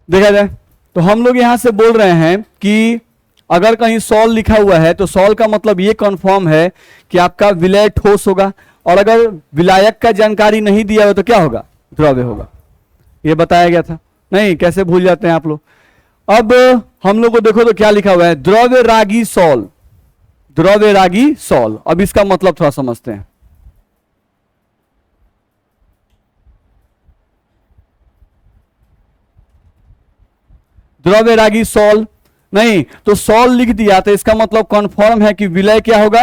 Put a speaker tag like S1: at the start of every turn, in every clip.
S1: देखा जाए तो हम लोग यहां से बोल रहे हैं कि अगर कहीं सॉल लिखा हुआ है तो सॉल का मतलब ये कन्फर्म है कि आपका विलय ठोस होगा, और अगर विलायक का जानकारी नहीं दिया हो तो क्या होगा, द्रव्य होगा। ये बताया गया था, नहीं कैसे भूल जाते हैं आप लोग। अब हम लोग को देखो तो क्या लिखा हुआ है, द्रव्य रागी सॉल, द्रव्य रागी सॉल। अब इसका मतलब थोड़ा समझते हैं। द्रव्य रागी सॉल, नहीं तो सॉल लिख दिया तो इसका मतलब कन्फर्म है कि विलय क्या होगा,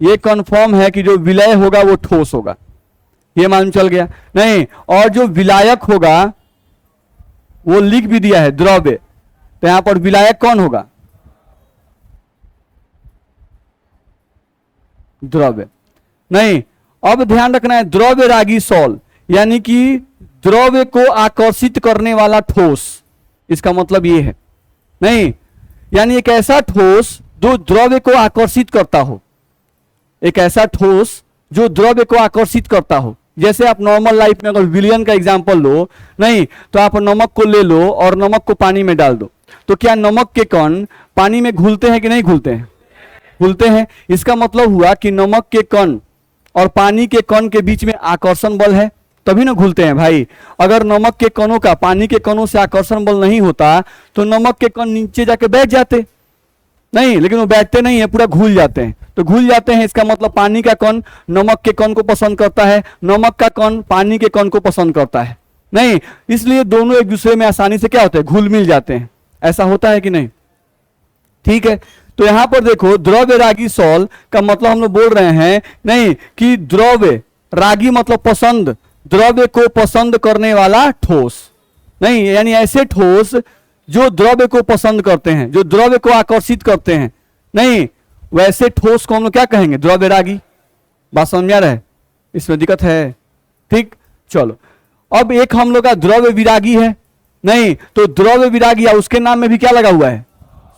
S1: ये कन्फर्म है कि जो विलय होगा वो ठोस होगा, ये मालूम चल गया। नहीं, और जो विलायक होगा वो लिख भी दिया है द्रव्य, तो यहां पर विलायक कौन होगा, द्रव्य। नहीं, अब ध्यान रखना है द्रव्य रागी सॉल, यानी कि द्रव्य को आकर्षित करने वाला ठोस, इसका मतलब ये है। नहीं, यानी एक ऐसा ठोस जो द्रव्य को आकर्षित करता हो, एक ऐसा ठोस जो द्रव्य को आकर्षित करता हो। जैसे आप नॉर्मल लाइफ में अगर विलियन का एग्जांपल लो, नहीं तो आप नमक को ले लो और नमक को पानी में डाल दो, तो क्या नमक के कण पानी में घुलते हैं कि नहीं घुलते हैं, घुलते हैं। इसका मतलब हुआ कि नमक के कण और पानी के कण के बीच में आकर्षण बल है, तभी ना घुलते हैं भाई। अगर नमक के कणों का पानी के कणों से आकर्षण बल नहीं होता तो नमक के कण नीचे जाके बैठ जाते, नहीं, लेकिन वो बैठते नहीं है, पूरा घुल जाते हैं। तो घुल जाते हैं, इसका मतलब पानी का कण नमक के कण को पसंद करता है, नमक का कण पानी के कण को पसंद करता है, नहीं, इसलिए दोनों एक दूसरे में आसानी से क्या होते हैं, घुल मिल जाते हैं। ऐसा होता है कि नहीं, ठीक है। तो यहां पर देखो द्रव्य रागी सॉल का मतलब हम लोग बोल रहे हैं, नहीं कि द्रव्य रागी मतलब पसंद, द्रव्य को पसंद करने वाला ठोस, नहीं यानी ऐसे ठोस जो द्रव्य को पसंद करते हैं, जो द्रव्य को आकर्षित करते हैं, नहीं वैसे ठोस को हम लोग क्या कहेंगे, द्रव्य रागी। बात समझ में आ रहा है, इसमें दिक्कत है, ठीक। चलो अब एक हम लोग का द्रव्य विरागी है, नहीं तो द्रव्य विरागी या उसके नाम में भी क्या लगा हुआ है,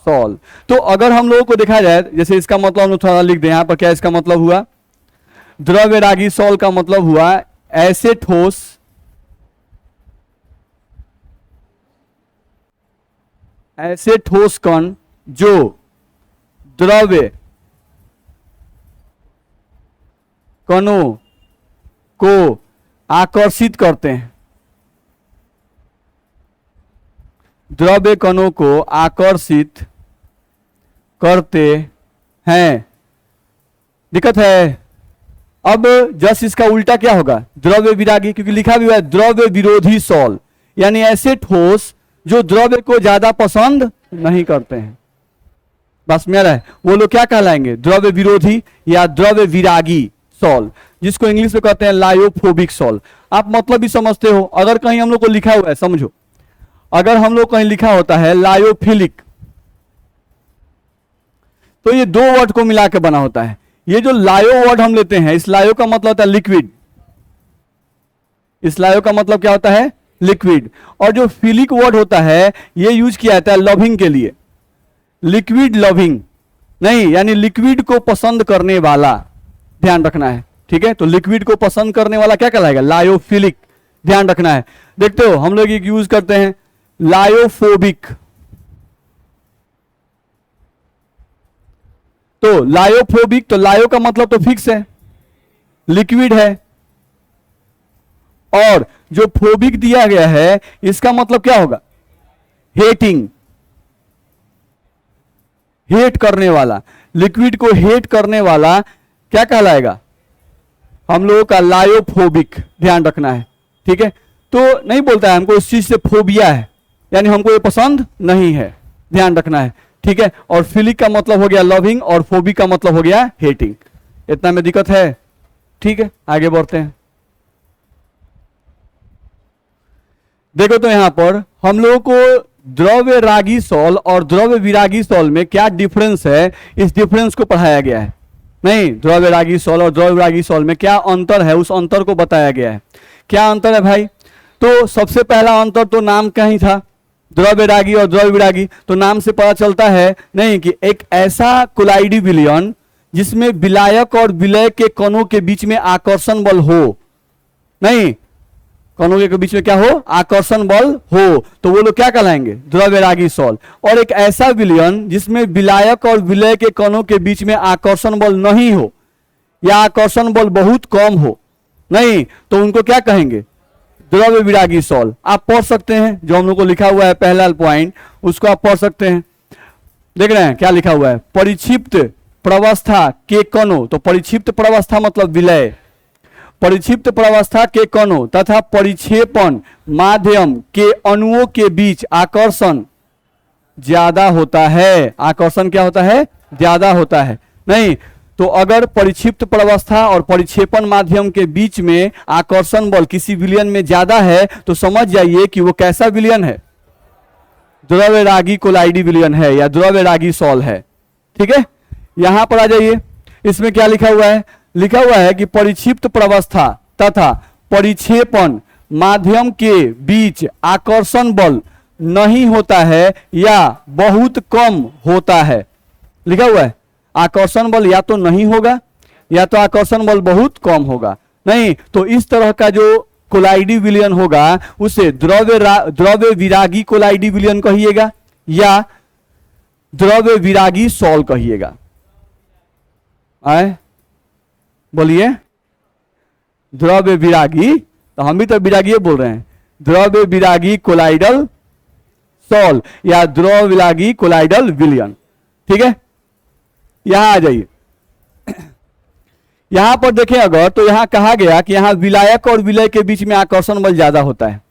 S1: सॉल। तो अगर हम लोगों को देखा जाए, जैसे इसका मतलब हम लोग थोड़ा लिख दें यहां पर, क्या इसका मतलब हुआ, द्रव्य रागी सॉल का मतलब हुआ ऐसे ठोस, ऐसे ठोस कण जो द्रव्य कणों को आकर्षित करते हैं, द्रव्य कणों को आकर्षित करते हैं। दिक्कत है। अब जस्ट इसका उल्टा क्या होगा, द्रव्य विरागी, क्योंकि लिखा भी हुआ है द्रव्य विरोधी सॉल, यानी ऐसे ठोस जो द्रव्य को ज्यादा पसंद नहीं करते हैं। बस मेरा है, वो लोग क्या कहलाएंगे, द्रव्य विरोधी या द्रव्य विरागी सॉल, जिसको इंग्लिश में कहते हैं लायोफोबिक सॉल। आप मतलब भी समझते हो, अगर कहीं हम लोग को लिखा हुआ है, समझो अगर हम लोग कहीं लिखा होता है लायोफिलिक, तो ये दो वर्ड को मिला के बना होता है। ये जो लायो वर्ड हम लेते हैं, इस लायो का मतलब होता है लिक्विड, इस लायो का मतलब क्या होता है, लिक्विड। और जो फिलिक वर्ड होता है ये यूज किया जाता है लविंग के लिए, लिक्विड लविंग, नहीं यानी लिक्विड को पसंद करने वाला, ध्यान रखना है, ठीक है। तो लिक्विड को पसंद करने वाला क्या कहलाएगा, लायोफिलिक, ध्यान रखना है। देखते हो हम लोग एक यूज करते हैं लायोफोबिक, तो लायोफोबिक, तो लायो का मतलब तो फिक्स है, लिक्विड है, और जो फोबिक दिया गया है इसका मतलब क्या होगा, हेटिंग, हेट करने वाला, लिक्विड को हेट करने वाला क्या कहलाएगा, हम लोगों का लायोफोबिक, ध्यान रखना है, ठीक है। तो नहीं बोलता है हमको इस चीज से फोबिया है, यानी हमको ये पसंद नहीं है, ध्यान रखना है, ठीक है। और फिलिक का मतलब हो गया लविंग और फोबिक का मतलब हो गया हेटिंग। इतना में दिक्कत है, ठीक है। आगे बढ़ते हैं। देखो तो यहां पर हम लोगों को द्रव्य रागी सॉल और द्रव्य विरागी सॉल में क्या डिफरेंस है, इस डिफरेंस को पढ़ाया गया है। नहीं, द्रव्य रागी सॉल और द्रव्य विरागी सॉल में क्या अंतर है, उस अंतर को बताया गया है। क्या अंतर है भाई, तो सबसे पहला अंतर तो नाम का ही था, द्रव्य रागी और द्रव्य विरागी। तो नाम से पता चलता है नहीं कि एक ऐसा कोलाइडी विलयन जिसमें विलायक और विलय के कणों के बीच में आकर्षण बल हो, नहीं कणों के बीच में क्या हो, आकर्षण बल हो, तो वो लोग क्या कहलाएंगे, द्रव्यरागी सॉल। और एक ऐसा विलयन जिसमें विलायक और विलय के कणों के बीच में आकर्षण बल नहीं हो या आकर्षण बल बहुत कम हो, नहीं, तो उनको क्या कहेंगे, द्रव्य विरागी सॉल। आप पढ़ सकते हैं जो हम लोग को लिखा हुआ है पहला पॉइंट, उसको आप पढ़ सकते हैं। देख रहे हैं क्या लिखा हुआ है, परिक्षिप्त प्रवस्था के कणों, तो परिक्षिप्त प्रवस्था मतलब विलय, परिक्षिप्त प्रवस्था के कणों तथा परिक्षेपण माध्यम के अणुओं के बीच आकर्षण ज्यादा होता है। आकर्षण क्या होता है, ज्यादा होता है, नहीं, तो अगर परिक्षिप्त प्रवस्था और परिक्षेपण माध्यम के बीच में आकर्षण बल किसी विलयन में ज्यादा है तो समझ जाइए कि वो कैसा विलयन है, द्रव्यरागी कोलाइडी विलयन है या द्रव्यरागी सॉल है। ठीक है, यहां पर आ जाइए, इसमें क्या लिखा हुआ है, लिखा हुआ है कि परिक्षिप्त प्रवस्था तथा परिक्षेपण माध्यम के बीच आकर्षण बल नहीं होता है या बहुत कम होता है। लिखा हुआ है आकर्षण बल या तो नहीं होगा या तो आकर्षण बल बहुत कम होगा, नहीं, तो इस तरह का जो कोलाइडी विलयन होगा उसे द्रव्य विरागी कोलाइडी विलयन कहिएगा या द्रव्य विरागी सॉल कहिएगा। आए बोलिए, द्रव्य विरागी, तो हम भी तो विरागी बोल रहे हैं, द्रव्य विरागी कोलाइडल सॉल या द्रव्य विरागी कोलाइडल विलयन। ठीक है, यहां आ जाइए, यहां पर देखें अगर, तो यहां कहा गया कि यहां विलायक और विलय के बीच में आकर्षण बल ज्यादा होता है।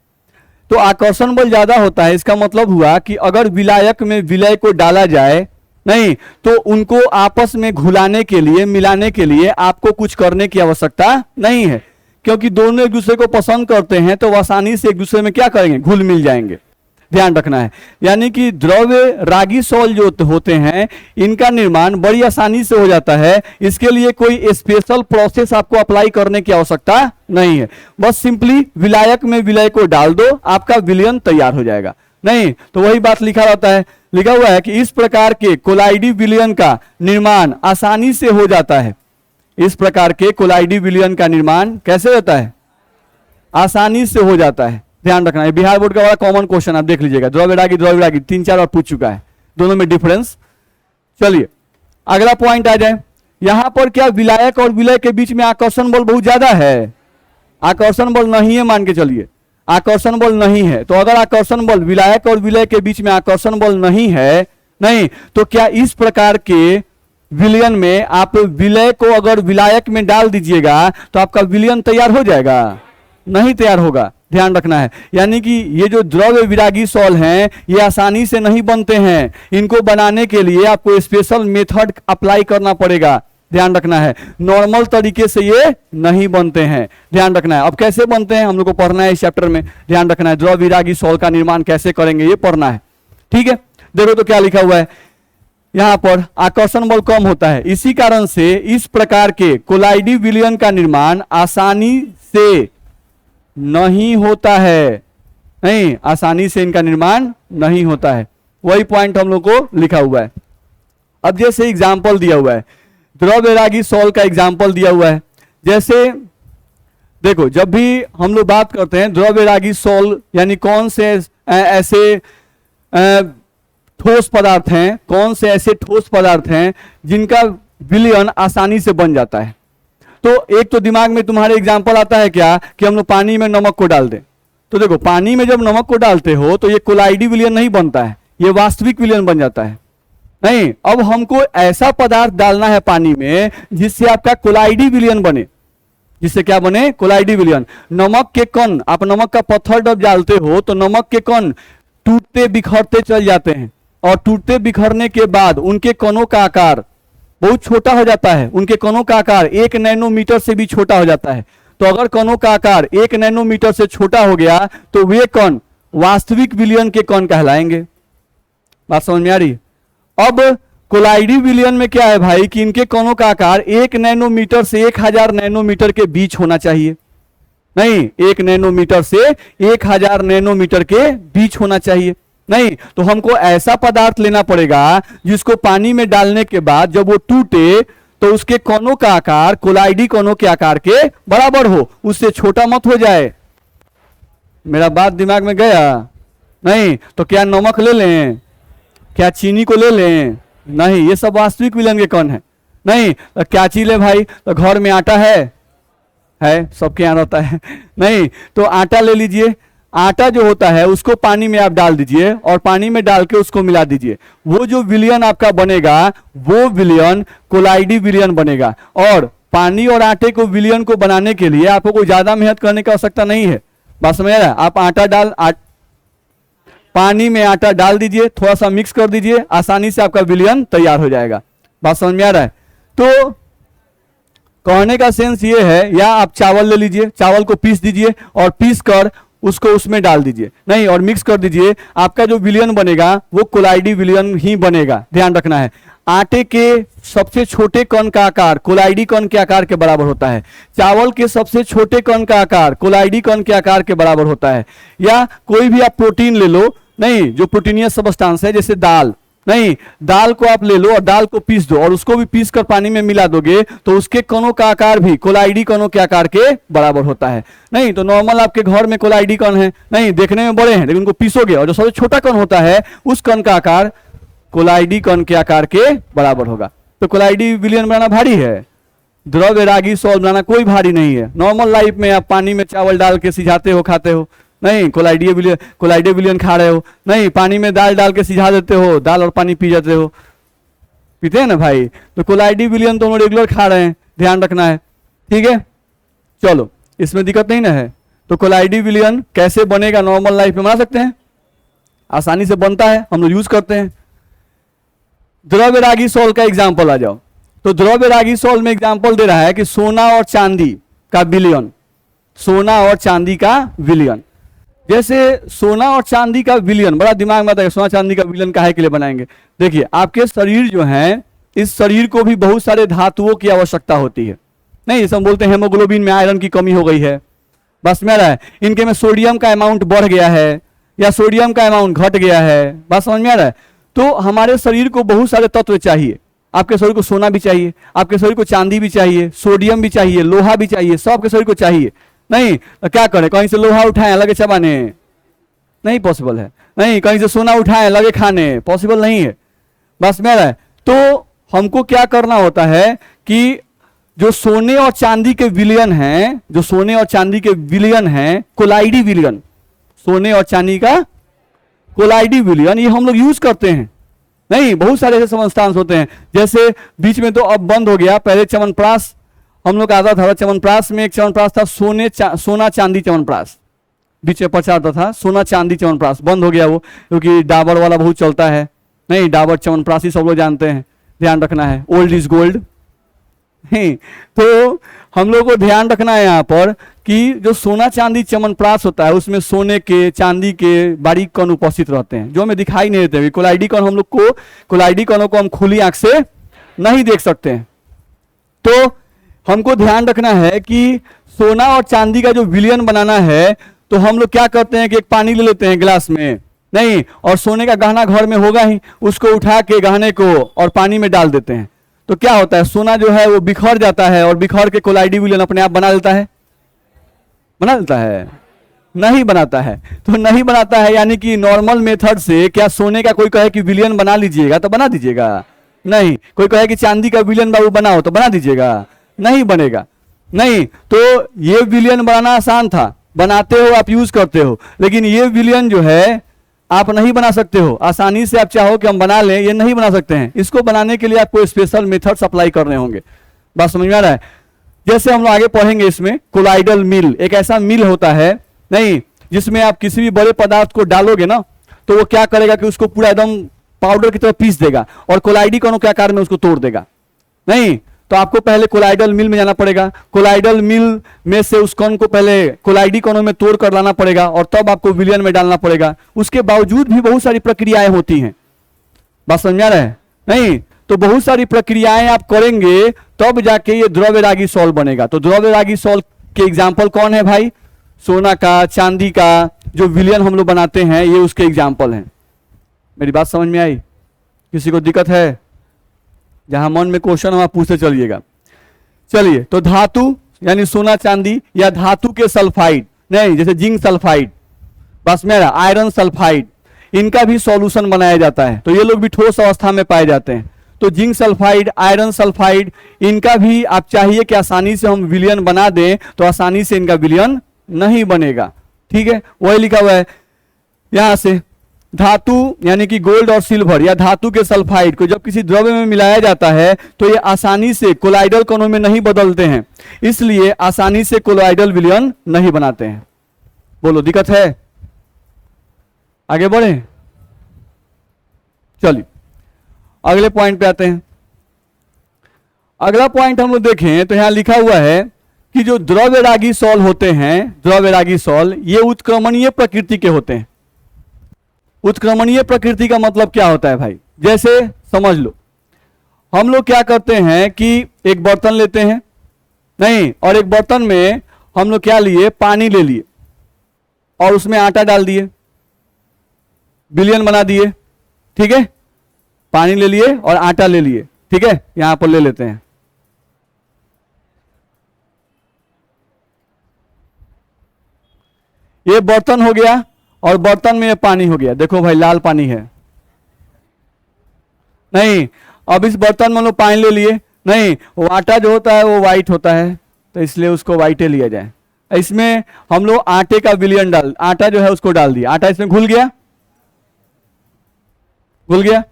S1: तो आकर्षण बल ज्यादा होता है, इसका मतलब हुआ कि अगर विलायक में विलय को डाला जाए, नहीं, तो उनको आपस में घुलाने के लिए, मिलाने के लिए आपको कुछ करने की आवश्यकता नहीं है, क्योंकि दोनों एक दूसरे को पसंद करते हैं, तो आसानी से एक दूसरे में क्या करेंगे, घुल मिल जाएंगे। ध्यान रखना है, यानी कि द्रव्य रागी सॉल जो होते हैं इनका निर्माण बड़ी आसानी से हो जाता है, इसके लिए कोई स्पेशल प्रोसेस आपको अप्लाई करने की आवश्यकता नहीं है, बस सिंपली विलायक में विलय को डाल दो, आपका विलयन तैयार हो जाएगा। नहीं, तो वही बात लिखा रहता है, लिखा हुआ है कि इस प्रकार के कोलाइडी विलयन का निर्माण आसानी से हो जाता है। इस प्रकार के कोलाइडी विलयन का निर्माण कैसे होता है, आसानी से हो जाता है। ध्यान रखना है, बिहार बोर्ड का बड़ा कॉमन क्वेश्चन आप देख लीजिएगा, द्रव्यरागी 3-4 बार पूछ चुका है, दोनों में डिफरेंस। चलिए अगला पॉइंट आ जाए, यहां पर क्या विलायक और विलय के बीच में आकर्षण बल बहुत ज्यादा है, आकर्षण बल नहीं है, मान के चलिए आकर्षण बल नहीं है। तो अगर आकर्षण बल विलायक और विलय के बीच में आकर्षण बल नहीं है, नहीं, तो क्या इस प्रकार के विलयन में आप विलय को अगर विलायक में डाल दीजिएगा तो आपका विलयन तैयार हो जाएगा, नहीं तैयार होगा। ध्यान रखना है, यानी कि ये जो द्रव्य विरागी सॉल हैं ये आसानी से नहीं बनते हैं, इनको बनाने के लिए आपको स्पेशल मेथड अप्लाई करना पड़ेगा। ध्यान रखना है, नॉर्मल तरीके से ये नहीं बनते हैं। ध्यान रखना है, अब कैसे बनते हैं हम लोग को पढ़ना है इस चैप्टर में। ध्यान रखना है, द्रव्य विरागी सॉल का निर्माण कैसे करेंगे ये पढ़ना है। ठीक है, देखो तो क्या लिखा हुआ है, यहां पर आकर्षण बल कम होता है, इसी कारण से इस प्रकार के कोलाइडी विलयन का निर्माण आसानी से नहीं होता है, नहीं, आसानी से इनका निर्माण नहीं होता है। वही पॉइंट हम लोग को लिखा हुआ है। अब जैसे एग्जाम्पल दिया हुआ है, द्रव्यरागी सॉल का एग्जाम्पल दिया हुआ है, जैसे देखो जब भी हम लोग बात करते हैं द्रव्यरागी सॉल यानी कौन से ऐसे ठोस पदार्थ हैं, कौन से ऐसे ठोस पदार्थ हैं जिनका विलयन आसानी से बन जाता है। तो एक तो दिमाग में तुम्हारे एग्जाम्पल आता है क्या कि हम लोग पानी में नमक को डाल दें, तो देखो पानी में जब नमक को डालते हो तो ये कोलाइडी विलयन नहीं बनता है, ये वास्तविक विलयन बन जाता है। नहीं, अब हमको ऐसा पदार्थ डालना है पानी में जिससे आपका कोलाइडी विलयन बने, जिससे क्या बने, कोलाइडी विलयन। नमक के कण, आप नमक का पत्थर जब डालते हो तो नमक के कण टूटते बिखरते चल जाते हैं, और टूटते बिखरने के बाद उनके कणों का आकार बहुत छोटा हो जाता है, उनके कणों का आकार 1 नैनोमीटर से भी छोटा हो जाता है। तो अगर कणों का आकार 1 नैनोमीटर से छोटा हो गया तो वे कण वास्तविक विलयन के कण कहलाएंगे। बात समझ में आ रही? अब कोलाइडी विलयन में क्या है भाई कि इनके कणों का आकार 1 नैनोमीटर से 1000 नैनोमीटर के बीच होना चाहिए। नहीं, 1 नैनोमीटर से 1000 नैनोमीटर के बीच होना चाहिए। नहीं, तो हमको ऐसा पदार्थ लेना पड़ेगा जिसको पानी में डालने के बाद जब वो टूटे तो उसके कणों का आकार कोलाइडी कणों के आकार के बराबर हो, उससे छोटा मत हो जाए। मेरा बात दिमाग में गया? नहीं तो क्या नमक ले लें, क्या चीनी को ले लें? नहीं, ये सब वास्तविक विलयन के कण है। नहीं तो क्या चीज ले भाई? तो घर में आटा है सबके यहाँ रहता है। नहीं तो आटा ले लीजिए, आटा जो होता है उसको पानी में आप डाल दीजिए और पानी में डाल के उसको मिला दीजिए। वो जो विलयन आपका बनेगा वो विलयन कोलाइडी विलयन बनेगा। और पानी और आटे को विलयन को बनाने के लिए आपको कोई ज्यादा मेहनत करने की आवश्यकता नहीं है। बात समझ रहा है? आप पानी में आटा डाल दीजिए, थोड़ा सा मिक्स कर दीजिए, आसानी से आपका विलयन तैयार हो जाएगा। बात समझ में आ रहा है? तो कहने का सेंस ये है, या आप चावल ले लीजिए, चावल को पीस दीजिए और पीस कर उसको उसमें डाल दीजिए, नहीं और मिक्स कर दीजिए, आपका जो विलयन बनेगा वो कोलाइडी विलयन ही बनेगा। ध्यान रखना है, आटे के सबसे छोटे कण का आकार कोलाइडी कण के आकार के बराबर होता है, चावल के सबसे छोटे कण का आकार कोलाइडी कण के आकार के बराबर होता है। या कोई भी आप प्रोटीन ले लो, नहीं जो प्रोटीनियस सबस्टांस है, जैसे दाल, नहीं दाल को आप ले लो और दाल को पीस दो और उसको भी पीस कर पानी में मिला दोगे तो उसके कणों का आकार भी कोलाइडी कणों के आकार के बराबर होता है। नहीं तो नॉर्मल आपके घर में कोलाइडी कण है, नहीं देखने में बड़े हैं लेकिन उनको पीसोगे और जो सबसे छोटा कण होता है उस कण का आकार कोलाइडी कण के आकार के बराबर होगा। तो कोलाइडी विलयन बनाना भारी है? द्रव्य रागी सॉल्व बनाना कोई भारी नहीं है। नॉर्मल लाइफ में आप पानी में चावल डाल के सिझाते हो, खाते हो, नहीं कोलाइडी विलयन खा रहे हो, नहीं पानी में दाल डाल के सिझा देते हो, दाल और पानी पी जाते हो, पीते हैं ना भाई। तो कोलाइडी विलयन तो हम रेगुलर खा रहे हैं, ध्यान रखना है, ठीक है। चलो इसमें दिक्कत नहीं ना है। तो कोलाइडी विलयन कैसे बनेगा नॉर्मल लाइफ में बना सकते हैं, आसानी से बनता है, हम लोग यूज करते हैं। द्रव्य रागी सॉल्व का एग्जाम्पल आ जाओ। तो द्रव्य रागी सॉल्व में एग्जाम्पल दे रहा है कि सोना और चांदी का विलयन, सोना और चांदी का विलयन। जैसे सोना और चांदी का विलयन बड़ा दिमाग में आता है, सोना चांदी का विलयन काहे के लिए बनाएंगे? देखिए आपके शरीर जो है, इस शरीर को भी बहुत सारे धातुओं की आवश्यकता होती है, नहीं जैसे हम बोलते हैं हेमोग्लोबिन में आयरन की कमी हो गई है, बस में रहा है, इनके में सोडियम का अमाउंट बढ़ गया है या सोडियम का अमाउंट घट गया है, बात समझ में आ रहा है। तो हमारे शरीर को बहुत सारे तत्व चाहिए, आपके शरीर को सोना भी चाहिए, आपके शरीर को चांदी भी चाहिए, सोडियम भी चाहिए, लोहा भी चाहिए, सब आपके शरीर को चाहिए। नहीं तो क्या करें, कहीं से लोहा उठाएं लगे चबाने, नहीं पॉसिबल है, नहीं कहीं से सोना उठाएं लगे खाने, पॉसिबल नहीं है, बस में रहा है। तो हमको क्या करना होता है कि जो सोने और चांदी के विलयन हैं, जो सोने और चांदी के विलयन हैं, कोलाइडी विलयन, सोने और चांदी का कोलाइडी विलयन, ये हम लोग यूज करते हैं। नहीं बहुत सारे ऐसे सबस्टांस होते हैं, जैसे बीच में तो अब बंद हो गया, पहले च्यवनप्राश हम लोग आता था, च्यवनप्राश में एक च्यवनप्राश था सोना चांदी च्यवनप्राश, बीच में प्रचार था सोना चांदी च्यवनप्राश, बंद हो गया वो, क्योंकि डाबर वाला बहुत चलता है, नहीं डाबर च्यवनप्राश ही सब लोग जानते हैं, ध्यान रखना है, ओल्ड इज गोल्ड। नहीं तो हम लोग को ध्यान रखना है यहाँ पर कि जो सोना चांदी च्यवनप्राश होता है उसमें सोने के चांदी के बारीक कण उपस्थित रहते हैं जो हमें दिखाई नहीं देते। कोलाइडी कण हम लोग को, कोलाइडी कणों को हम खुली आंख से नहीं देख सकते हैं। तो हमको ध्यान रखना है कि सोना और चांदी का जो विलयन बनाना है तो हम लोग क्या करते हैं कि एक पानी ले लेते हैं गिलास में, नहीं और सोने का गहना घर में होगा ही, उसको उठा के गहने को और पानी में डाल देते हैं। तो क्या होता है, सोना जो है वो बिखर जाता है और बिखर के कोलाइडी विलयन अपने आप बना लेता है, बना लेता है, नहीं बनाता है। तो नहीं बनाता है यानी कि नॉर्मल मेथड से क्या सोने का कोई कहे कि विलयन बना लीजिएगा तो बना दीजिएगा, नहीं कोई कहे कि चांदी का विलयन बाबू बनाओ तो बना दीजिएगा, नहीं बनेगा। नहीं तो ये विलयन बनाना आसान था, बनाते हो आप, यूज करते हो, लेकिन ये विलयन जो है आप नहीं बना सकते हो आसानी से। आप चाहो कि हम बना लें, ये नहीं बना सकते हैं, इसको बनाने के लिए आपको स्पेशल मेथड्स अप्लाई करने होंगे, बात समझ में आ रहा है। जैसे हम लोग आगे पढ़ेंगे, इसमें कोलाइडल मिल, एक ऐसा मिल होता है नहीं जिसमें आप किसी भी बड़े पदार्थ को डालोगे ना तो वो क्या करेगा कि उसको पूरा एकदम पाउडर की तरह पीस देगा और कोलाइडी कणों के आकार में उसको तोड़ देगा। नहीं तो आपको पहले कोलाइडल मिल में जाना पड़ेगा, कोलाइडल मिल में से उस कण को पहले कोलाइडी कणों में तोड़ कर लाना पड़ेगा और तब आपको विलयन में डालना पड़ेगा। उसके बावजूद भी बहुत सारी प्रक्रियाएं होती हैं, बात समझ में आ रहा है। नहीं तो बहुत सारी प्रक्रियाएं आप करेंगे तब जाके ये द्रव्य रागी सॉल्व बनेगा। तो द्रव्य रागी सॉल्व के एग्जाम्पल कौन है भाई, सोना का, चांदी का जो विलयन हम लोग बनाते हैं ये उसके एग्जाम्पल हैं। मेरी बात समझ में आई? किसी को दिक्कत है? जहां मन में क्वेश्चन आप पूछते चलिएगा। चलिए तो धातु यानी सोना चांदी या धातु के सल्फाइड, नहीं जैसे जिंक सल्फाइड, बस मेरा आयरन सल्फाइड, इनका भी सॉल्यूशन बनाया जाता है, तो ये लोग भी ठोस अवस्था में पाए जाते हैं। तो जिंक सल्फाइड, आयरन सल्फाइड, इनका भी आप चाहिए कि आसानी से हम विलयन बना दें, तो आसानी से इनका विलयन नहीं बनेगा। ठीक है, वही लिखा हुआ है यहां से। धातु यानी कि गोल्ड और सिल्वर या धातु के सल्फाइड को जब किसी द्रव्य में मिलाया जाता है तो ये आसानी से कोलाइडल कणों में नहीं बदलते हैं, इसलिए आसानी से कोलाइडल विलयन नहीं बनाते हैं। बोलो दिक्कत है? आगे बढ़े, चलिए अगले पॉइंट पे आते हैं। अगला पॉइंट हम लोग देखें तो यहां लिखा हुआ है कि जो द्रव्यरागी सॉल होते हैं, द्रव्यरागी सॉल, ये उत्क्रमणीय प्रकृति के होते हैं। उत्क्रमणीय प्रकृति का मतलब क्या होता है भाई? जैसे समझ लो, हम लोग क्या करते हैं कि एक बर्तन लेते हैं, नहीं, और एक बर्तन में हम लोग क्या लिए, पानी ले लिए और उसमें आटा डाल दिए, विलयन बना दिए। ठीक है, पानी ले लिए और आटा ले लिए। ठीक है, यहां पर ले लेते हैं, ये बर्तन हो गया और बर्तन में ये पानी हो गया। देखो भाई लाल पानी है, नहीं, अब इस बर्तन में लोग पानी ले लिए, नहीं, वो आटा जो होता है वो वाइट होता है, तो इसलिए उसको वाइटे लिया जाए। इसमें हम लोग आटे का विलयन डाल, आटा जो है उसको डाल दिया, आटा इसमें घुल गया, घुल गया।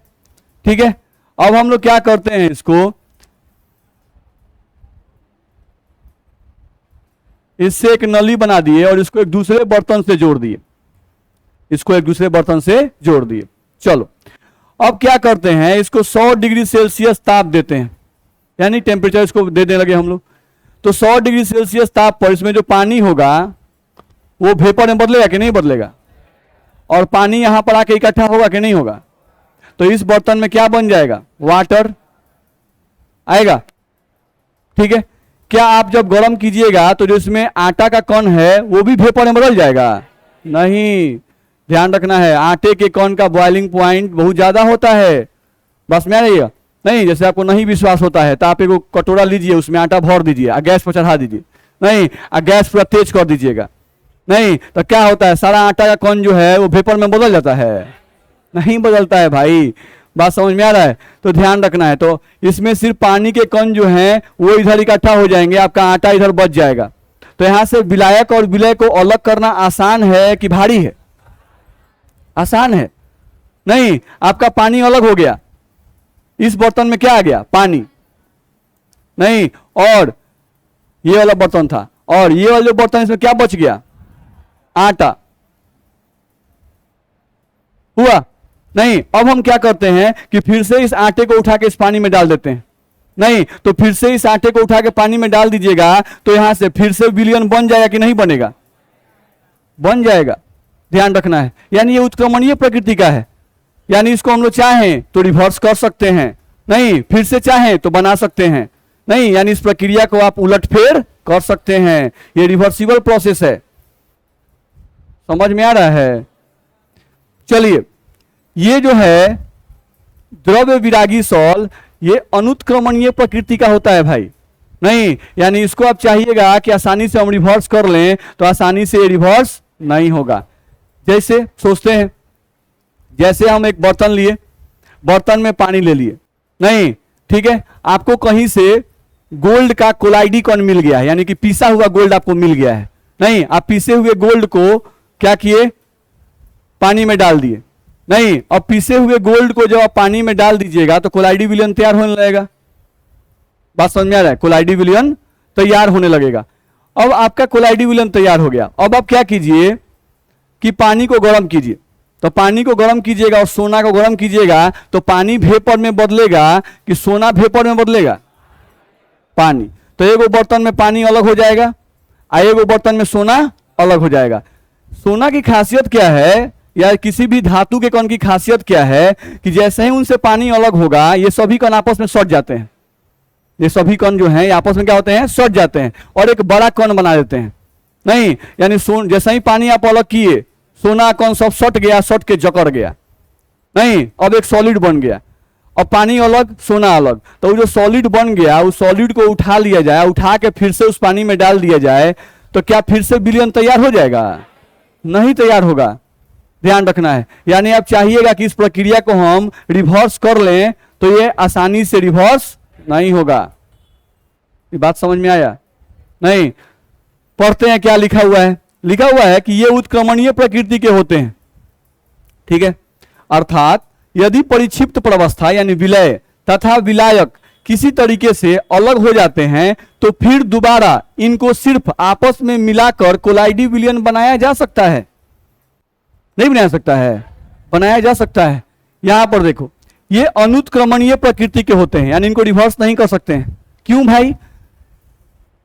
S1: ठीक है, अब हम लोग क्या करते हैं, इसको इससे एक नली बना दिए और इसको एक दूसरे बर्तन से जोड़ दिए, इसको एक दूसरे बर्तन से जोड़ दिए। चलो अब क्या करते हैं, इसको 100 डिग्री सेल्सियस ताप देते हैं, यानी टेम्परेचर इसको दे देने लगे हम लोग। तो 100 डिग्री सेल्सियस ताप पर इसमें जो पानी होगा वो वेपर में बदलेगा कि नहीं बदलेगा, और पानी यहां पर आके इकट्ठा होगा कि नहीं होगा। तो इस बर्तन में क्या बन जाएगा, वाटर आएगा। ठीक है, क्या आप जब गर्म कीजिएगा तो जो इसमें आटा का कण है वो भी वेपर में बदल जाएगा? नहीं, ध्यान रखना है, आटे के कण का बॉइलिंग पॉइंट बहुत ज्यादा होता है। बस में रहिएगा, नहीं, जैसे आपको नहीं विश्वास होता है तो आप एक कटोरा लीजिए, उसमें आटा भर दीजिए, गैस पर चढ़ा दीजिए, नहीं, गैस पूरा तेज कर दीजिएगा, नहीं, तो क्या होता है, सारा आटा का कण जो है वो वेपर में बदल जाता है? नहीं बदलता है भाई। बात समझ में आ रहा है? तो ध्यान रखना है। तो इसमें सिर्फ पानी के कण जो हैं वो इधर इकट्ठा हो जाएंगे, आपका आटा इधर बच जाएगा। तो यहां से विलायक और विलय को अलग करना आसान है कि भारी है? आसान है। नहीं, आपका पानी अलग हो गया, इस बर्तन में क्या आ गया, पानी, नहीं, और ये वाला बर्तन था, और ये वाला जो बर्तन, इसमें क्या बच गया, आटा हुआ। नहीं, अब हम क्या करते हैं कि फिर से इस आटे को उठा के इस पानी में डाल देते हैं, नहीं, तो फिर से इस आटे को उठा के पानी में डाल दीजिएगा, तो यहां से फिर से विलयन बन जाएगा कि नहीं बनेगा? बन जाएगा। ध्यान रखना है, यानी ये उत्क्रमणीय प्रकृति का है, यानी इसको हम लोग चाहें तो रिवर्स कर सकते हैं, नहीं, फिर से चाहें तो बना सकते हैं, नहीं, यानी इस प्रक्रिया को आप उलटफेर कर सकते हैं, ये रिवर्सिबल प्रोसेस है। समझ में आ रहा है? चलिए, ये जो है द्रव्य विरागी सॉल, ये अनुत्क्रमणीय प्रकृति का होता है भाई, नहीं, यानी इसको आप चाहिएगा कि आसानी से हम रिवर्स कर लें, तो आसानी से रिवर्स नहीं होगा। जैसे सोचते हैं, जैसे हम एक बर्तन लिए, बर्तन में पानी ले लिए, नहीं, ठीक है, आपको कहीं से गोल्ड का कोलाइडी कण मिल गया है, यानी कि पीसा हुआ गोल्ड आपको मिल गया है, नहीं, आप पीसे हुए गोल्ड को क्या किए, पानी में डाल दिए, नहीं, अब पीसे हुए गोल्ड को जब आप पानी में डाल दीजिएगा तो कोलाइडी विलयन तैयार होने लगेगा। बात समझ में आ रहा है? कोलाइडी विलयन तैयार होने लगेगा। अब आपका कोलाइडी विलयन तैयार हो गया, अब आप क्या कीजिए कि पानी को गर्म कीजिए, तो पानी को गर्म कीजिएगा और सोना को गर्म कीजिएगा, तो पानी वेपर में बदलेगा कि सोना वेपर में बदलेगा? पानी। तो एगो बर्तन में पानी अलग हो जाएगा, एगो बर्तन में सोना अलग हो जाएगा। सोना की खासियत क्या है, या किसी भी धातु के कण की खासियत क्या है कि जैसे ही उनसे पानी अलग होगा, ये सभी कण आपस में सट जाते हैं, ये सभी कण जो हैं आपस में क्या होते हैं, सट जाते हैं और एक बड़ा कण बना देते हैं, नहीं, यानी जैसे ही पानी आप अलग किए, सोना कण सब सट गया, सट के जकड़ गया, नहीं, अब एक सॉलिड बन गया, अब पानी अलग सोना अलग, तो वो जो सॉलिड बन गया उस सॉलिड को उठा लिया जाए, उठा के फिर से उस पानी में डाल दिया जाए, तो क्या फिर से विलयन तैयार हो जाएगा? नहीं तैयार होगा। ध्यान रखना है। यानी आप चाहिएगा कि इस प्रक्रिया को हम रिवर्स कर लें तो ये आसानी से रिवर्स नहीं होगा। ये बात समझ में आया? नहीं। पढ़ते हैं क्या लिखा हुआ है। लिखा हुआ है कि ये उत्क्रमणीय प्रकृति के होते हैं, ठीक है। अर्थात यदि परिक्षिप्त प्रवस्था यानी विलय तथा विलायक किसी तरीके से अलग हो जाते हैं तो फिर दोबारा इनको सिर्फ आपस में मिलाकर कोलाइडी विलयन बनाया जा सकता है? नहीं बनाया सकता है? बनाया जा सकता है। यहां पर देखो, ये अनुत्क्रमणीय प्रकृति के होते हैं, यानी इनको रिवर्स नहीं कर सकते हैं। क्यों भाई?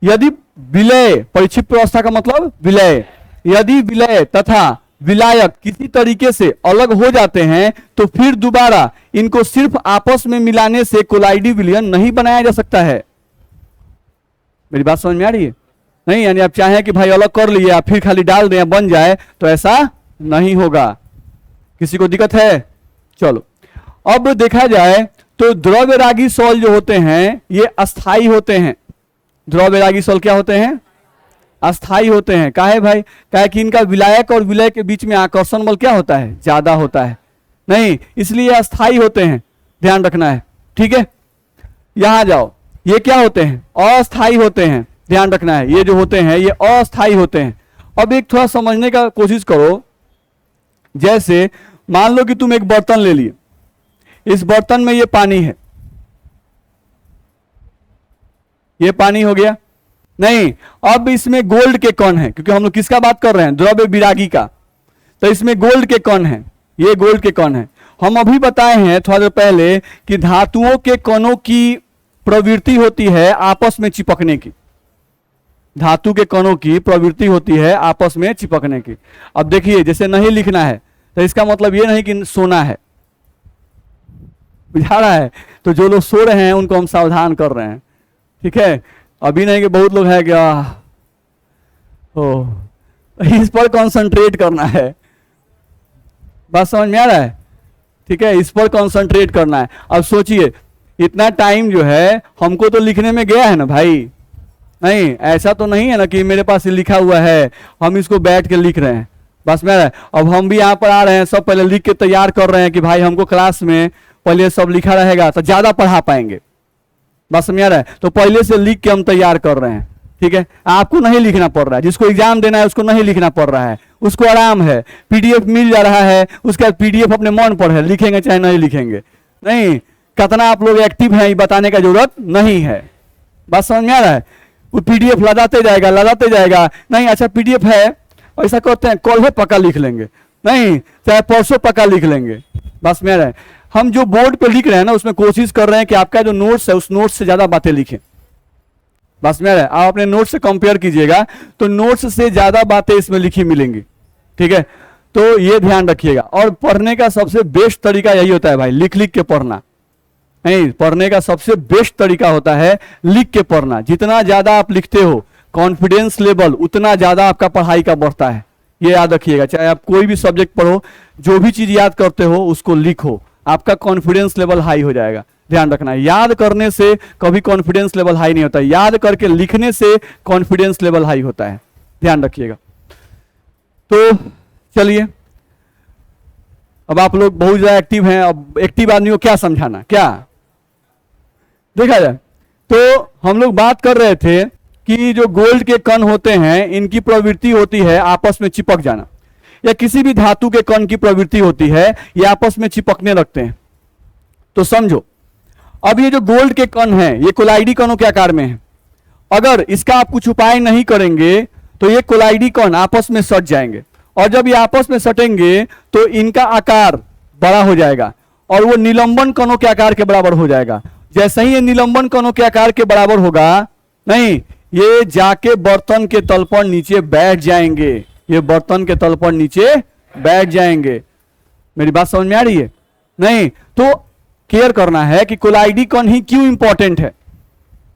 S1: यदि विलय, परिक्षिप्त अवस्था का मतलब विलय, यदि विलय तथा विलायक किसी तरीके से अलग हो जाते हैं तो फिर दोबारा इनको सिर्फ आपस में मिलाने से कोलाइडी विलयन नहीं बनाया जा सकता है। मेरी बात समझ में आ रही है? नहीं, यानी आप चाहें कि भाई अलग कर लिए आप फिर खाली डाल दें बन जाए, तो ऐसा नहीं होगा। किसी को दिक्कत है? चलो अब देखा जाए तो द्रव्यरागी सॉल जो होते हैं ये अस्थाई होते हैं। द्रव्यरागी सॉल क्या होते हैं? अस्थाई होते हैं। काहे भाई? काहे कि इनका विलायक और विलय के बीच में आकर्षण बल क्या होता है? ज्यादा होता है। नहीं, इसलिए अस्थाई होते हैं, ध्यान रखना है, ठीक है। यहां जाओ, ये क्या होते हैं? अस्थाई होते हैं, ध्यान रखना है। ये जो होते हैं ये अस्थाई होते हैं। अब एक थोड़ा समझने का कोशिश करो। जैसे मान लो कि तुम एक बर्तन ले लिए, इस बर्तन में ये पानी है, ये पानी हो गया। नहीं, अब इसमें गोल्ड के कण हैं, क्योंकि हम लोग किसका बात कर रहे हैं? द्रव्य विरागी का। तो इसमें गोल्ड के कण हैं, ये गोल्ड के कण हैं। हम अभी बताए हैं थोड़ा देर पहले कि धातुओं के कणों की प्रवृत्ति होती है आपस में चिपकने की। धातु के कणों की प्रवृत्ति होती है आपस में चिपकने की। अब देखिए, जैसे नहीं लिखना है तो इसका मतलब ये नहीं कि सोना है, बुझा रहा है? तो जो लोग सो रहे हैं उनको हम सावधान कर रहे हैं, ठीक है। अभी नहीं कि बहुत लोग है क्या, इस पर कंसंट्रेट करना है। बात समझ में आ रहा है? ठीक है, इस पर कंसंट्रेट करना है। अब सोचिए, इतना टाइम जो है हमको तो लिखने में गया है ना भाई। नहीं, ऐसा तो नहीं है ना कि मेरे पास लिखा हुआ है हम इसको बैठ के लिख रहे हैं, बस मेरा। अब हम भी यहाँ पर आ रहे हैं, सब पहले लिख के तैयार कर रहे हैं कि भाई हमको क्लास में पहले सब लिखा रहेगा तो ज्यादा पढ़ा पाएंगे। बस समझ रहा है? तो पहले से लिख के हम तैयार कर रहे हैं, ठीक है। आपको नहीं लिखना पड़ रहा है, जिसको एग्जाम देना है उसको नहीं लिखना पड़ रहा है, उसको आराम है, पीडीएफ मिल जा रहा है, उसका पीडीएफ अपने मन पर है, लिखेंगे चाहे नहीं लिखेंगे। नहीं, कितना आप लोग एक्टिव हैं ये बताने का जरूरत नहीं है। बात समझ में आ रहा है? वो पीडीएफ लदाते जाएगा। नहीं, अच्छा पीडीएफ है, ऐसा करते हैं कल है पक्का लिख लेंगे, नहीं चाहे परसों पक्का लिख लेंगे। बस में आ रहा है? हम जो बोर्ड पे लिख रहे हैं ना उसमें कोशिश कर रहे हैं कि आपका जो नोट्स है उस नोट्स से ज्यादा बातें लिखें। बस में आ रहा है? आप अपने नोट्स से कंपेयर कीजिएगा तो नोट्स से ज्यादा बातें इसमें लिखी मिलेंगी, ठीक है। तो ये ध्यान रखिएगा। और पढ़ने का सबसे बेस्ट तरीका यही होता है भाई, लिख लिख के पढ़ना। नहीं, पढ़ने का सबसे बेस्ट तरीका होता है लिख के पढ़ना। जितना ज्यादा आप लिखते हो कॉन्फिडेंस लेवल उतना ज्यादा आपका पढ़ाई का बढ़ता है। ये याद रखिएगा, चाहे आप कोई भी सब्जेक्ट पढ़ो, जो भी चीज याद करते हो उसको लिखो, आपका कॉन्फिडेंस लेवल हाई हो जाएगा। ध्यान रखना है, याद करने से कभी कॉन्फिडेंस लेवल हाई नहीं होता, याद करके लिखने से कॉन्फिडेंस लेवल हाई होता है। ध्यान रखिएगा। तो चलिए, अब आप लोग बहुत ज्यादा एक्टिव हैं। अब एक्टिव आदमी को क्या समझाना, क्या देखा जाए तो हम लोग बात कर रहे थे कि जो गोल्ड के कण होते हैं इनकी प्रवृत्ति होती है आपस में चिपक जाना, या किसी भी धातु के कण की प्रवृत्ति होती है ये आपस में चिपकने लगते हैं। तो समझो, अब ये जो गोल्ड के कण हैं ये कोलाइडी कणों के आकार में है। अगर इसका आप कुछ उपाय नहीं करेंगे तो ये कोलाइडी कण आपस में सट जाएंगे, और जब ये आपस में सटेंगे तो इनका आकार बड़ा हो जाएगा और वो निलंबन कणों के आकार के बराबर हो जाएगा। जैसे ही ये निलंबन कणों के आकार के बराबर होगा, नहीं ये जाके बर्तन के तल पर नीचे बैठ जाएंगे, ये बर्तन के तल पर नीचे बैठ जाएंगे। मेरी बात समझ में आ रही है? नहीं, तो केयर करना है कि कोलाइडी कण ही क्यों इंपॉर्टेंट है।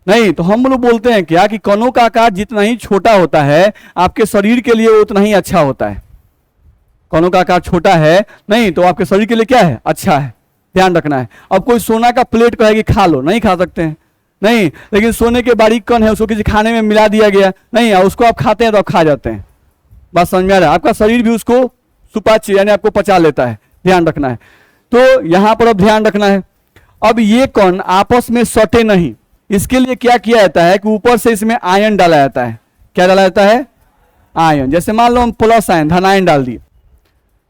S1: नहीं तो हम लोग बोलते हैं क्या कि कणों का आकार जितना ही छोटा होता है आपके शरीर के लिए उतना ही अच्छा होता है। कणों का आकार छोटा है नहीं तो आपके शरीर के लिए क्या है, अच्छा है। ध्यान रखना है। अब कोई सोना का प्लेट कहेगी खा लो, नहीं खा सकते हैं, नहीं, लेकिन सोने के बारीक कण है उसको किसी खाने में मिला दिया गया, नहीं उसको आप खाते हैं तो आप खा जाते हैं। बात समझ में आ रहा है? आपका शरीर भी उसको सुपाच्य यानी आपको पचा लेता है, ध्यान रखना है। तो यहां पर अब ध्यान रखना है, अब ये कण आपस में सटे नहीं, इसके लिए क्या किया जाता है कि ऊपर से इसमें आयन डाला जाता है। क्या डाला जाता है? आयन। जैसे मान लो हम प्लस आयन धन आयन डाल दिए,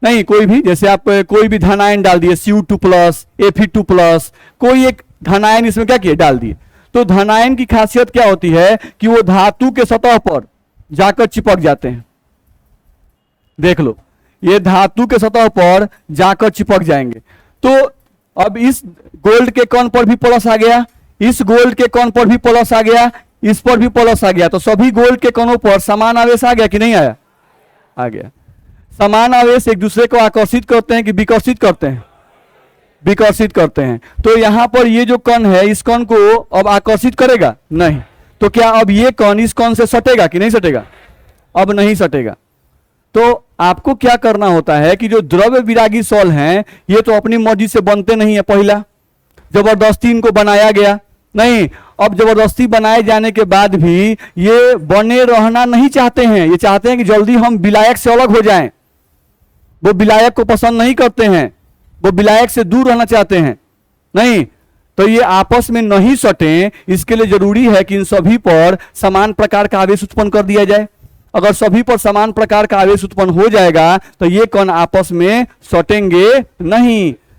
S1: नहीं कोई भी, जैसे आप कोई भी धन आयन डाल दिए, Cu2 प्लस, Fe2 प्लस, कोई एक धन आयन इसमें क्या किए, डाल दिए। तो धन आयन की खासियत क्या होती है कि वो धातु के सतह पर जाकर चिपक जाते हैं। देख लो, ये धातु के सतह पर जाकर चिपक जाएंगे। तो अब इस गोल्ड के कण पर भी प्लस आ गया, इस गोल्ड के कण पर भी प्लस आ गया, इस पर भी प्लस आ गया, तो सभी गोल्ड के कणों पर समान आवेश आ गया कि नहीं आया? आ गया। समान आवेश एक दूसरे को आकर्षित करते हैं कि विकर्षित करते हैं? विकर्षित करते हैं। तो यहां पर ये जो कण है, इस कण को अब आकर्षित करेगा नहीं, तो क्या अब ये कण इस कण से सटेगा कि नहीं सटेगा? अब नहीं सटेगा। तो आपको क्या करना होता है कि जो द्रव्य विरागी सॉल हैं, ये तो अपनी मर्जी से बनते नहीं है, पहला जबरदस्ती इनको बनाया गया नहीं। अब जबरदस्ती बनाए जाने के बाद भी ये बने रहना नहीं चाहते हैं, ये चाहते हैं कि जल्दी हम विलायक से अलग हो जाएं। वो विलायक को पसंद नहीं करते हैं, वो विलायक से दूर रहना चाहते हैं, नहीं। तो ये आपस में नहीं सटें, इसके लिए जरूरी है कि इन सभी पर समान प्रकार का आवेश उत्पन्न कर दिया जाए। अगर सभी पर समान प्रकार का आवेश उत्पन्न हो जाएगा तो ये कण आपस में सटेंगे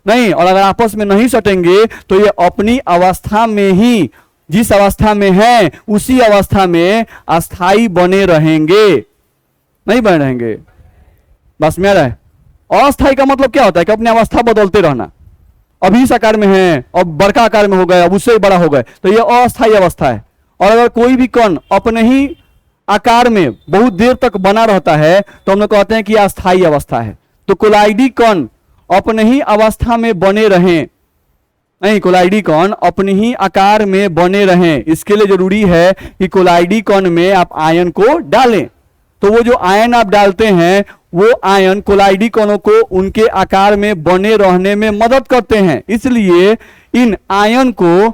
S1: नहीं, और अगर आपस में नहीं सटेंगे तो ये अपनी अवस्था में ही, जिस अवस्था में है उसी अवस्था में अस्थाई बने रहेंगे, नहीं बने रहेंगे। बस में आ रहा है? अस्थाई का मतलब क्या होता है कि अपनी अवस्था बदलते रहना। अभी इस आकार में है, अब बड़का आकार में हो गए, अब उससे बड़ा हो गए, तो ये अस्थाई अवस्था है। और अगर कोई भी कण अपने ही आकार में बहुत देर तक बना रहता है तो हम लोग कहते हैं कि अस्थाई अवस्था है। तो कोलाइडी कण अपने ही अवस्था में बने रहें, नहीं, कोलाइडी कण अपनी ही आकार में बने रहें, इसके लिए जरूरी है कि कोलाइडी कण में आप आयन को डालें। तो वो जो आयन आप डालते हैं, वो आयन कोलाइडी कणों को उनके आकार में बने रहने में मदद करते हैं, इसलिए इन आयन को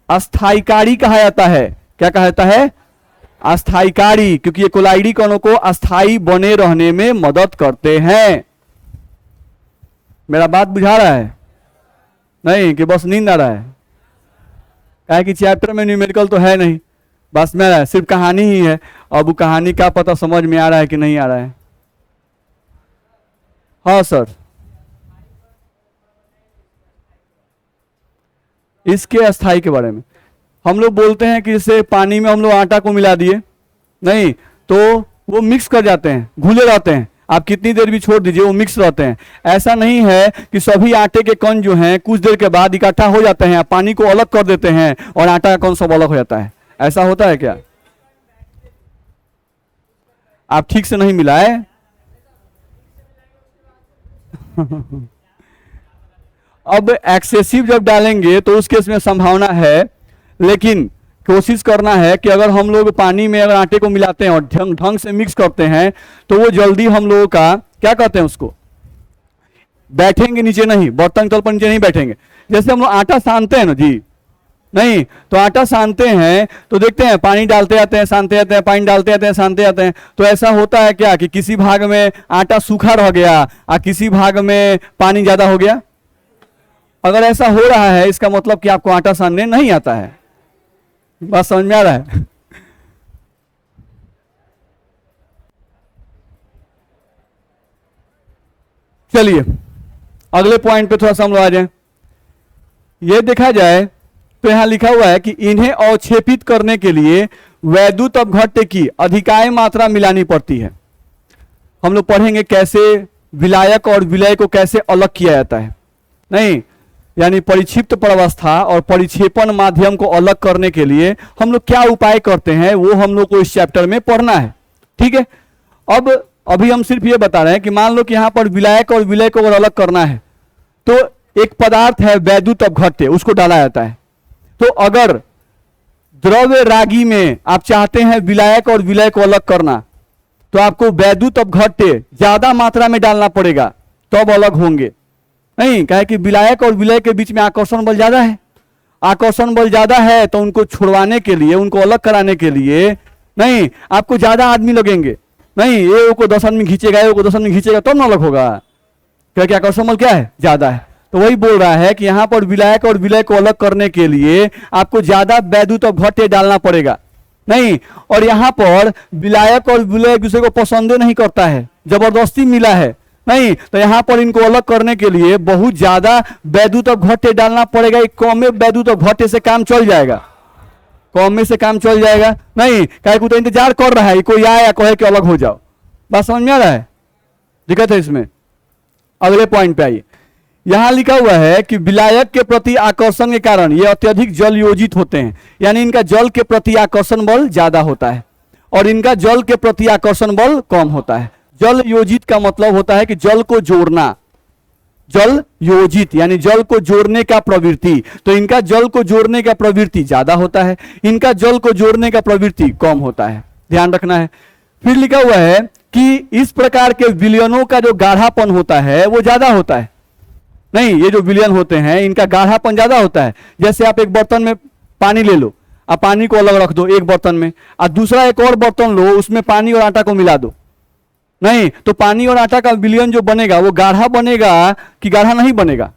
S1: अस्थायीकारी कहा जाता है। क्या कहा जाता है? अस्थायीकारी, क्योंकि ये कोलाइडी कणों को अस्थायी बने रहने में मदद करते हैं। मेरा बात बुझा रहा है? नहीं कि बस नींद आ रहा है? क्या कि चैप्टर में न्यूमेरिकल तो है नहीं, बस मेरा सिर्फ कहानी ही है। अब वो कहानी का पता समझ में आ रहा है कि नहीं आ रहा है? हाँ सर, इसके अस्थाई के बारे में हम लोग बोलते हैं कि जैसे पानी में हम लोग आटा को मिला दिए, नहीं तो वो मिक्स कर जाते हैं, घुले रहते हैं, आप कितनी देर भी छोड़ दीजिए वो मिक्स रहते हैं। ऐसा नहीं है कि सभी आटे के कण जो हैं कुछ देर के बाद इकट्ठा हो जाते हैं, पानी को अलग कर देते हैं और आटा का कण सब अलग हो जाता है। ऐसा होता है क्या? आप ठीक से नहीं मिलाए। अब एक्सेसिव जब डालेंगे तो उस केस में संभावना है, लेकिन कोशिश करना है कि अगर हम लोग पानी में अगर आटे को मिलाते हैं और ढंग से मिक्स करते हैं तो वो जल्दी हम लोगों का क्या कहते हैं उसको, बैठेंगे नीचे नहीं, बर्तन तल पर नीचे नहीं बैठेंगे। जैसे हम लोग आटा सानते हैं ना जी, नहीं तो आटा सानते हैं तो देखते हैं पानी डालते जाते हैं, सानते जाते हैं, पानी डालते जाते हैं, सानते जाते हैं, तो ऐसा होता है क्या कि किसी भाग में आटा सूखा रह गया और किसी भाग में पानी ज्यादा हो गया। अगर ऐसा हो रहा है इसका मतलब कि आपको आटा सानने नहीं आता है। बात समझ में आ रहा है? चलिए अगले पॉइंट पे थोड़ा सा हम लोग आ जाए। ये देखा जाए तो यहां लिखा हुआ है कि इन्हें अवक्षेपित करने के लिए वैद्युत अपघट्य की अधिकाय मात्रा मिलानी पड़ती है। हम लोग पढ़ेंगे कैसे विलायक और विलय को कैसे अलग किया जाता है, नहीं यानी परिक्षिप्त प्रवस्था और परिक्षेपण माध्यम को अलग करने के लिए हम लोग क्या उपाय करते हैं वो हम लोग को इस चैप्टर में पढ़ना है। ठीक है, अब अभी हम सिर्फ ये बता रहे हैं कि मान लो कि यहां पर विलायक और विलय को अगर अलग करना है तो एक पदार्थ है वैद्युत अपघट्य, उसको डाला जाता है। तो अगर द्रव्य रागी में आप चाहते हैं विलायक और विलय को अलग करना तो आपको वैद्युत अपघट्य ज्यादा मात्रा में डालना पड़ेगा तब अलग होंगे, नहीं कहे कि विलायक और विलय के बीच में आकर्षण बल ज्यादा है। आकर्षण बल ज्यादा है तो उनको छुड़वाने के लिए, उनको अलग कराने के लिए नहीं आपको ज्यादा आदमी लगेंगे, नहीं, ए को 10 आदमी खींचेगा, ए को 10 आदमी खींचेगा तब ना अलग होगा, क्योंकि आकर्षण बल क्या है, ज्यादा है। तो वही बोल रहा है कि यहां पर विलायक और विलय को अलग करने के लिए आपको ज्यादा वैद्युत और घट्ट डालना पड़ेगा। नहीं, और यहां पर विलायक और विलय एक दूसरे को पसंद नहीं करता है, जबरदस्ती मिला है। नहीं, तो यहां पर इनको अलग करने के लिए बहुत ज्यादा वैद्युत और घट्ट डालना पड़ेगा। कम में वैद्युत और घट्ट से काम चल जाएगा, कम में से काम चल जाएगा। नहीं, क्या तो इंतजार कर रहा है कोई आए या कहे कि अलग हो जाओ। बात समझ में आ रहा है? दिक्कत है इसमें। अगले पॉइंट पे आइए। यहां लिखा हुआ है कि विलायक के प्रति आकर्षण के कारण ये अत्यधिक जल योजित होते हैं, यानी इनका जल के प्रति आकर्षण बल ज्यादा होता है और इनका जल के प्रति आकर्षण बल कम होता है। जल योजित का मतलब होता है कि जल को जोड़ना, जल योजित यानी जल को जोड़ने का प्रवृत्ति। तो इनका जल को जोड़ने का प्रवृत्ति ज्यादा होता है, इनका जल को जोड़ने का प्रवृत्ति कम होता है, ध्यान रखना है। फिर लिखा हुआ है कि इस प्रकार के विलयनों का जो गाढ़ापन होता है वो ज्यादा होता है। नहीं, ये जो विलयन होते हैं इनका गाढ़ापन ज्यादा होता है। जैसे आप एक बर्तन में पानी ले लो, आप पानी को अलग रख दो एक बर्तन में, और दूसरा एक और बर्तन लो, उसमें पानी और आटा को मिला दो। नहीं, तो पानी और आटा का विलयन जो बनेगा वो गाढ़ा बनेगा कि गाढ़ा नहीं बनेगा?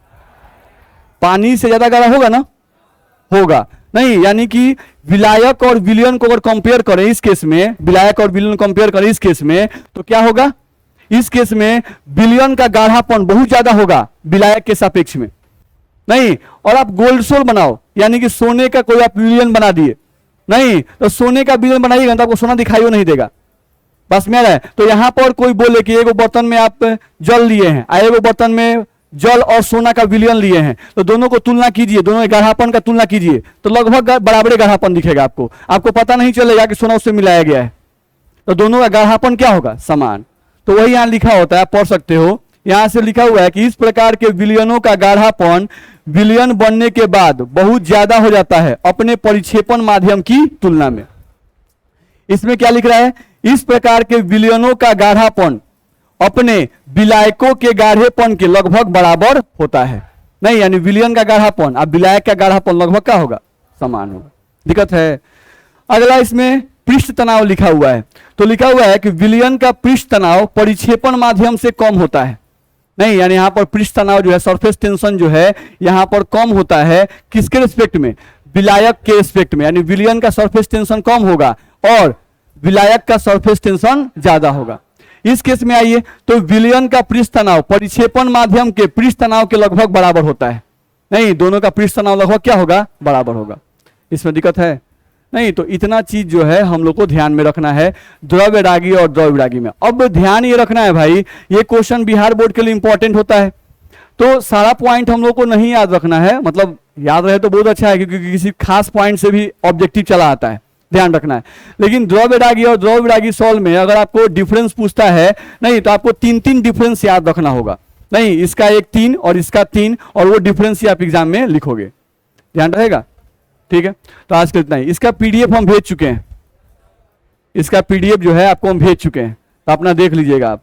S1: पानी से ज्यादा गाढ़ा होगा ना, होगा। नहीं, यानी कि विलायक और विलयन को अगर कंपेयर करें इस केस में, विलायक और विलयन कंपेयर करें इस केस में, तो क्या होगा? इस केस में विलयन का गाढ़ापन बहुत ज्यादा होगा विलायक के सापेक्ष में। नहीं, और आप गोल्ड सोल बनाओ, यानी कि सोने का कोई आप विलयन बना दिए, नहीं तो सोने का विलयन बनाइएगा तो आपको सोना दिखाई नहीं देगा। बस में आ रहा है? तो यहां पर कोई बोले कि एक बर्तन में आप जल लिए हैं और एक बर्तन में जल और सोना का विलयन लिए हैं, तो दोनों को तुलना कीजिए, दोनों के गाढ़ापन का तुलना कीजिए, तो लगभग बराबर गाढ़ापन दिखेगा आपको। आपको पता नहीं चलेगा कि सोना उससे मिलाया गया है, तो दोनों का गाढ़ापन क्या होगा? समान। तो वही यहां लिखा होता है, आप पढ़ सकते हो। यहां से लिखा हुआ है कि इस प्रकार के विलयनों का गाढ़ापन विलयन बनने के बाद बहुत ज्यादा हो जाता है अपने परिक्षेपण माध्यम की तुलना में। इसमें क्या लिख रहा है? इस प्रकार के विलयनों का गाढ़ापन अपने विलायकों के गाढ़ेपन के लगभग बराबर होता है। नहीं, यानी विलयन का गाढ़ापन और विलायक का गाढ़ापन लगभग क्या होगा? समान होगा। दिक्कत है। अगला इसमें पृष्ठ तनाव लिखा हुआ है, तो लिखा हुआ है कि विलयन का पृष्ठ तनाव परिक्षेपण माध्यम से कम होता है। नहीं, यानी यहां पर पृष्ठ तनाव जो है, सरफेस टेंशन जो है यहां पर कम होता है। किसके रिस्पेक्ट में? विलायक के रिस्पेक्ट में, यानी विलयन का सरफेस टेंशन कम होगा और विलायक का सरफेस टेंशन ज्यादा होगा। इस केस में आइए, तो विलयन का पृष्ठ तनाव परिक्षेपण माध्यम के पृष्ठ तनाव के लगभग बराबर होता है। नहीं, दोनों का पृष्ठ तनाव लगभग क्या होगा? बराबर होगा। इसमें दिक्कत है? नहीं, तो इतना चीज जो है हम लोग को ध्यान में रखना है द्रव्यरागी और द्रव्यरागी में। अब ध्यान ये रखना है भाई, ये क्वेश्चन बिहार बोर्ड के लिए इंपॉर्टेंट होता है, तो सारा पॉइंट हम लोग को नहीं याद रखना है। मतलब याद रहे तो बहुत अच्छा है, क्योंकि किसी खास पॉइंट से भी ऑब्जेक्टिव चला आता है, ध्यान रखना है। लेकिन द्रव्यरागी और द्रव्यरागी सॉल्व में अगर आपको डिफरेंस पूछता है, नहीं तो आपको 3 डिफरेंस याद रखना होगा। नहीं, इसका एक 3 और इसका 3, और वो डिफरेंस ही आप एग्जाम में लिखोगे, ध्यान रहेगा। ठीक है, तो आज के इतना ही। इसका पीडीएफ हम भेज चुके हैं, इसका पीडीएफ जो है आपको हम भेज चुके हैं, तो अपना देख लीजिएगा आप।